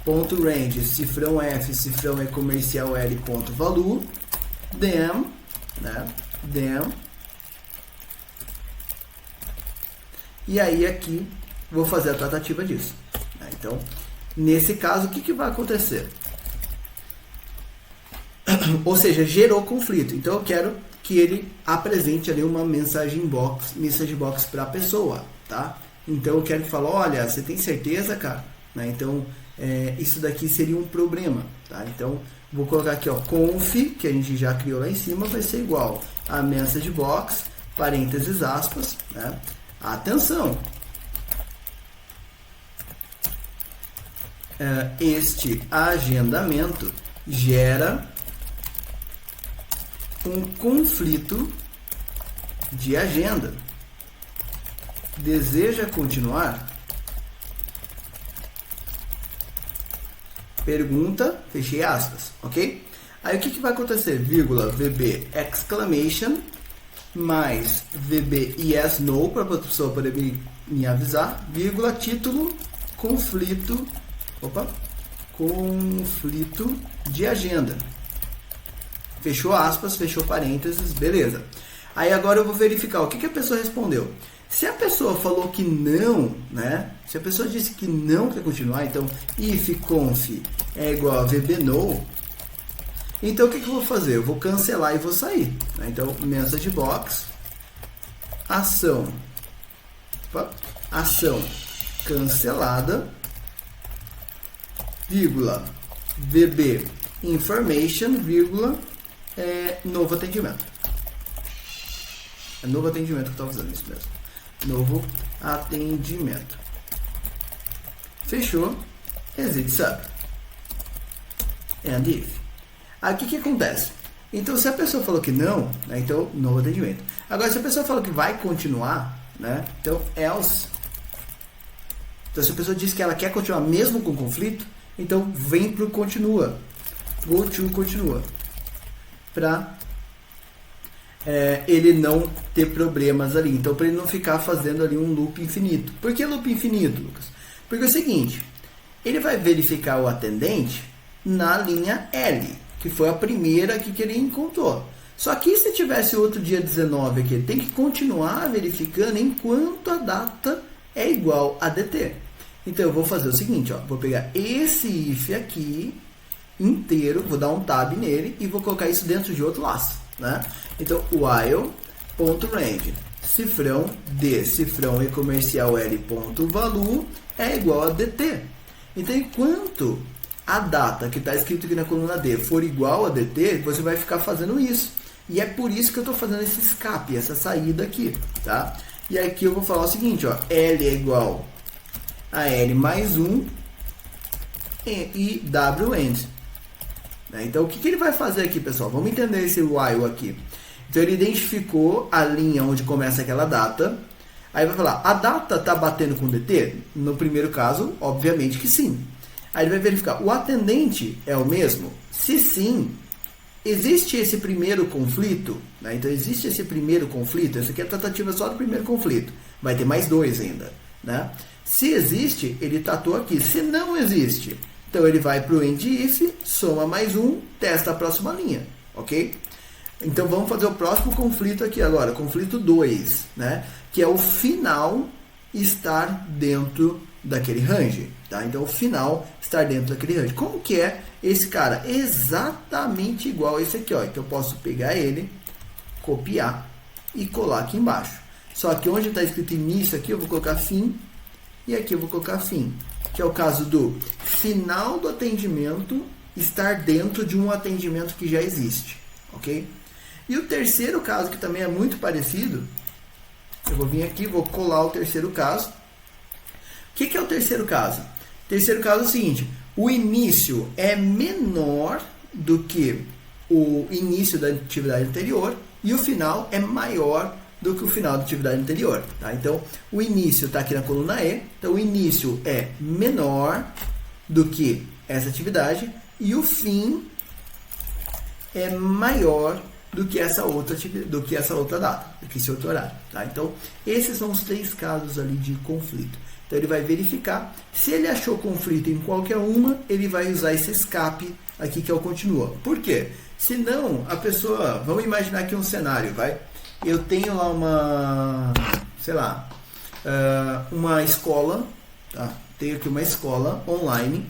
ponto range, cifrão F, cifrão E comercial L ponto valor, then, né? Then, e aí aqui vou fazer a tratativa disso. Né? Então, nesse caso, o que vai acontecer? Ou seja, gerou conflito. Então, eu quero que ele apresente ali uma mensagem box para a pessoa, tá? Então, eu quero que fale, olha, você tem certeza, cara? Né? Então, isso daqui seria um problema, tá? Então, vou colocar aqui, ó, conf, que a gente já criou lá em cima, vai ser igual a message box, parênteses, aspas, né? Atenção! Este agendamento gera um conflito de agenda. Deseja continuar? Pergunta, fechei aspas, ok? Aí o que vai acontecer? Vírgula, VB, exclamation, mais VB yes, no, para a pessoa poder me avisar, vírgula, título, conflito de agenda. Fechou aspas, fechou parênteses, beleza. Aí agora eu vou verificar o que a pessoa respondeu. Se a pessoa falou que não, né? Se a pessoa disse que não quer continuar, então if conf é igual a VB no, então o que eu vou fazer? Eu vou cancelar e vou sair. Né? Então, message box, ação cancelada, vírgula, VB information, vírgula, novo atendimento. É novo atendimento que eu estava usando, isso mesmo. Novo atendimento. Fechou. Exit sub. And if. Aí o que acontece? Então, se a pessoa falou que não, né, então, novo atendimento. Agora, se a pessoa falou que vai continuar, né, então, else. Então, se a pessoa diz que ela quer continuar mesmo com conflito, então, vem para o continua. goto continua, para ele não ter problemas ali. Então, para ele não ficar fazendo ali um loop infinito. Por que loop infinito, Lucas? Porque é o seguinte, ele vai verificar o atendente na linha L, que foi a primeira que ele encontrou. Só que se tivesse outro dia 19 aqui, ele tem que continuar verificando enquanto a data é igual a DT. Então eu vou fazer o seguinte, ó, vou pegar esse if aqui inteiro, vou dar um tab nele e vou colocar isso dentro de outro laço, né? Então while.range cifrão d cifrão e comercial l.value é igual a dt. Então enquanto a data que está escrito aqui na coluna D for igual a dt, você vai ficar fazendo isso. E é por isso que eu estou fazendo esse escape, essa saída aqui, tá? E aqui eu vou falar o seguinte, ó, L é igual a L mais 1 e W end. Então, o que ele vai fazer aqui, pessoal? Vamos entender esse while aqui. Então, ele identificou a linha onde começa aquela data. Aí vai falar, a data está batendo com DT? No primeiro caso, obviamente que sim. Aí ele vai verificar, o atendente é o mesmo? Se sim, existe esse primeiro conflito, né? Então existe esse primeiro conflito, essa aqui é a tratativa só do primeiro conflito, vai ter mais 2 ainda, né? Se existe, ele tratou aqui. Se não existe, então ele vai para o end if, soma mais 1, testa a próxima linha, ok? Então vamos fazer o próximo conflito aqui agora, conflito 2, né? Que é o final estar dentro daquele range, tá? Então o final estar dentro daquele range. Como que é esse cara? Exatamente igual a esse aqui, ó. Então eu posso pegar ele, copiar e colar aqui embaixo. Só que onde está escrito início aqui eu vou colocar fim e aqui eu vou colocar fim, que é o caso do final do atendimento estar dentro de um atendimento que já existe, ok? E o terceiro caso, que também é muito parecido, eu vou vir aqui, vou colar o terceiro caso. O que é o terceiro caso? O terceiro caso é o seguinte, o início é menor do que o início da atividade anterior e o final é maior do que o final da atividade anterior, tá? Então, o início está aqui na coluna E, então o início é menor do que essa atividade e o fim é maior do que essa outra data, do que esse outro horário, tá? Então, esses são os 3 casos ali de conflito. Então, ele vai verificar, se ele achou conflito em qualquer uma, ele vai usar esse escape aqui que é o continua. Por quê? Senão, a pessoa, vamos imaginar aqui um cenário, vai? Eu tenho lá uma, sei lá, uma escola, tá? Tenho aqui uma escola online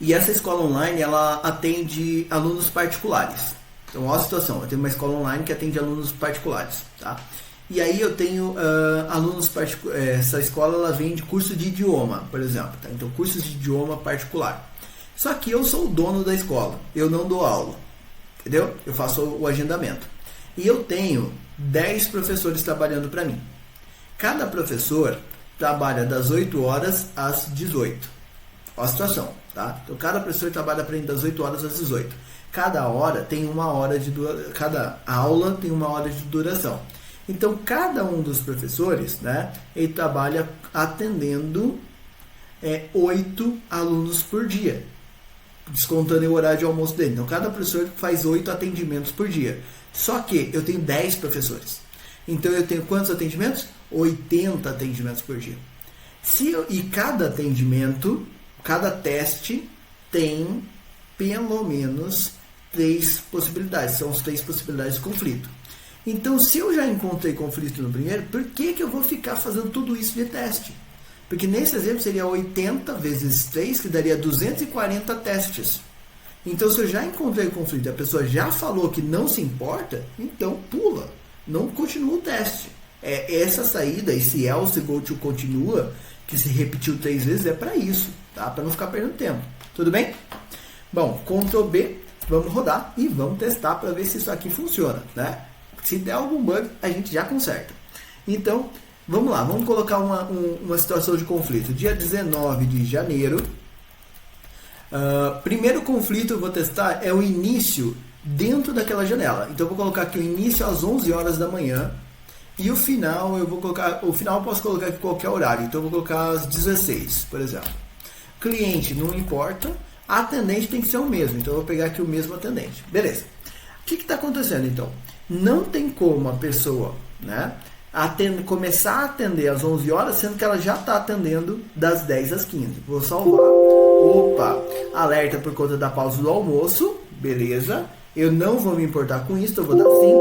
e essa escola online, ela atende alunos particulares. Então, olha a situação, eu tenho uma escola online que atende alunos particulares, tá? E aí eu tenho alunos particulares, essa escola ela vende curso de idioma, por exemplo, tá? Então cursos de idioma particular. Só que eu sou o dono da escola, eu não dou aula, entendeu? Eu faço o agendamento. E eu tenho 10 professores trabalhando para mim. Cada professor trabalha das 8 horas às 18. Olha a situação, tá? Então cada professor trabalha para mim das 8 horas às 18. Cada hora tem uma hora de duração, cada aula tem uma hora de duração. Então, cada um dos professores, né, ele trabalha atendendo 8 alunos por dia, descontando o horário de almoço dele. Então, cada professor faz 8 atendimentos por dia. Só que eu tenho 10 professores. Então, eu tenho quantos atendimentos? 80 atendimentos por dia. E cada atendimento, cada teste tem pelo menos 3 possibilidades. São as 3 possibilidades de conflito. Então, se eu já encontrei conflito no primeiro, por que eu vou ficar fazendo tudo isso de teste? Porque nesse exemplo seria 80 vezes 3, que daria 240 testes. Então, se eu já encontrei conflito e a pessoa já falou que não se importa, então pula, não continua o teste. Essa saída, esse else go to continua, que se repetiu 3 vezes, é para isso, tá? Para não ficar perdendo tempo. Tudo bem? Bom, Ctrl B, vamos rodar e vamos testar para ver se isso aqui funciona, né? Se der algum bug, a gente já conserta. Então, vamos lá. Vamos colocar uma situação de conflito. Dia 19 de janeiro. Primeiro conflito eu vou testar é o início dentro daquela janela. Então, eu vou colocar aqui o início às 11 horas da manhã. E o final, eu posso colocar aqui qualquer horário. Então, eu vou colocar às 16, por exemplo. Cliente, não importa. A atendente tem que ser o mesmo, então eu vou pegar aqui o mesmo atendente. Beleza. O que está acontecendo então? Não tem como a pessoa, né, começar a atender às 11 horas, sendo que ela já está atendendo das 10 às 15. Vou salvar. Opa, alerta por conta da pausa do almoço. Beleza. Eu não vou me importar com isso, eu vou dar sim.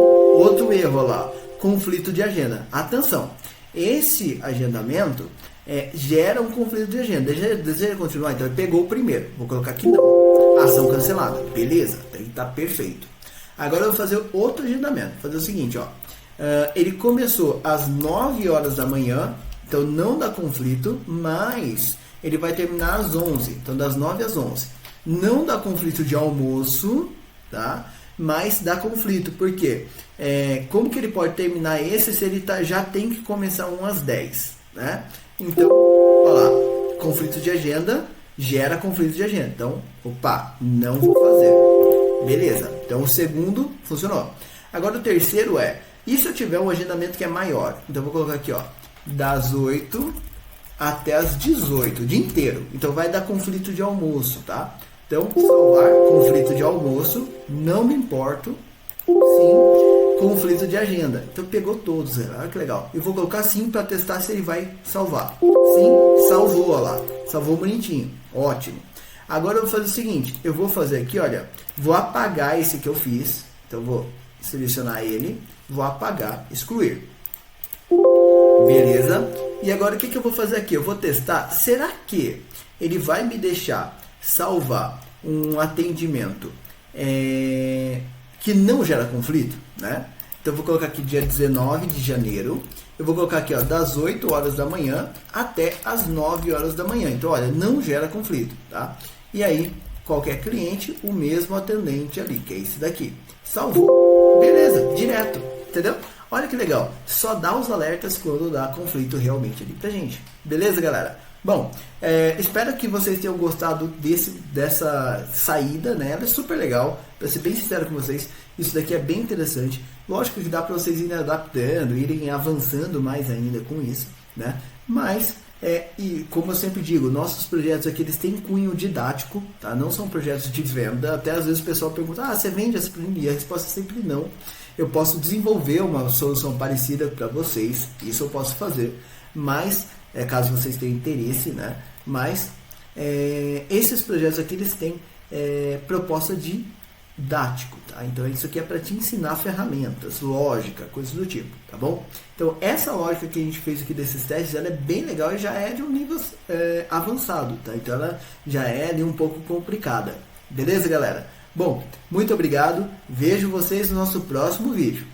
Outro erro lá, conflito de agenda. Atenção, esse agendamento gera um conflito de agenda. Deseja continuar? Então ele pegou o primeiro. Vou colocar aqui não. Ação cancelada. Beleza, está perfeito. Agora eu vou fazer outro agendamento. Vou fazer o seguinte, ó. Ele começou às 9 horas da manhã, então não dá conflito, mas ele vai terminar às 11, então das 9 às 11. Não dá conflito de almoço, tá? Mas dá conflito, porque como que ele pode terminar esse se ele já tem que começar às 10, né? Então, olha lá, conflito de agenda gera conflito de agenda. Então, opa, não vou fazer. Beleza, então o segundo funcionou. Agora o terceiro e se eu tiver um agendamento que é maior? Então eu vou colocar aqui, ó, das 8 até as 18, o dia inteiro. Então vai dar conflito de almoço, tá? Então, salvar conflito de almoço, não me importo, sim, conflito de agenda. Então pegou todos, olha que legal. Eu vou colocar sim para testar se ele vai salvar. Sim, salvou, olha lá, salvou bonitinho, ótimo. Agora eu vou fazer o seguinte, eu vou fazer aqui, olha, vou apagar esse que eu fiz, então vou selecionar ele, vou apagar, excluir. Beleza? E agora o que eu vou fazer aqui? Eu vou testar, será que ele vai me deixar salvar um atendimento que não gera conflito, né? Então eu vou colocar aqui dia 19 de janeiro, eu vou colocar aqui, ó, das 8 horas da manhã até as 9 horas da manhã. Então, olha, não gera conflito, tá? E aí, qualquer cliente, o mesmo atendente ali, que é esse daqui. Salvou. Beleza, direto, entendeu? Olha que legal, só dá os alertas quando dá conflito realmente ali pra gente. Beleza, galera? Bom, espero que vocês tenham gostado dessa saída, né? Ela é super legal, para ser bem sincero com vocês, isso daqui é bem interessante. Lógico que dá para vocês irem adaptando, irem avançando mais ainda com isso, né? Mas, e como eu sempre digo, nossos projetos aqui, eles têm cunho didático, tá? Não são projetos de venda. Até às vezes o pessoal pergunta, você vende essa planilha? E a resposta é sempre não. Eu posso desenvolver uma solução parecida para vocês, isso eu posso fazer, mas caso vocês tenham interesse, né? Mas esses projetos aqui, eles têm proposta didático, tá? Então isso aqui é para te ensinar ferramentas, lógica, coisas do tipo, tá bom? Então essa lógica que a gente fez aqui desses testes, ela é bem legal e já é de um nível avançado, tá? Então ela já é ali um pouco complicada, beleza, galera? Bom, muito obrigado, vejo vocês no nosso próximo vídeo.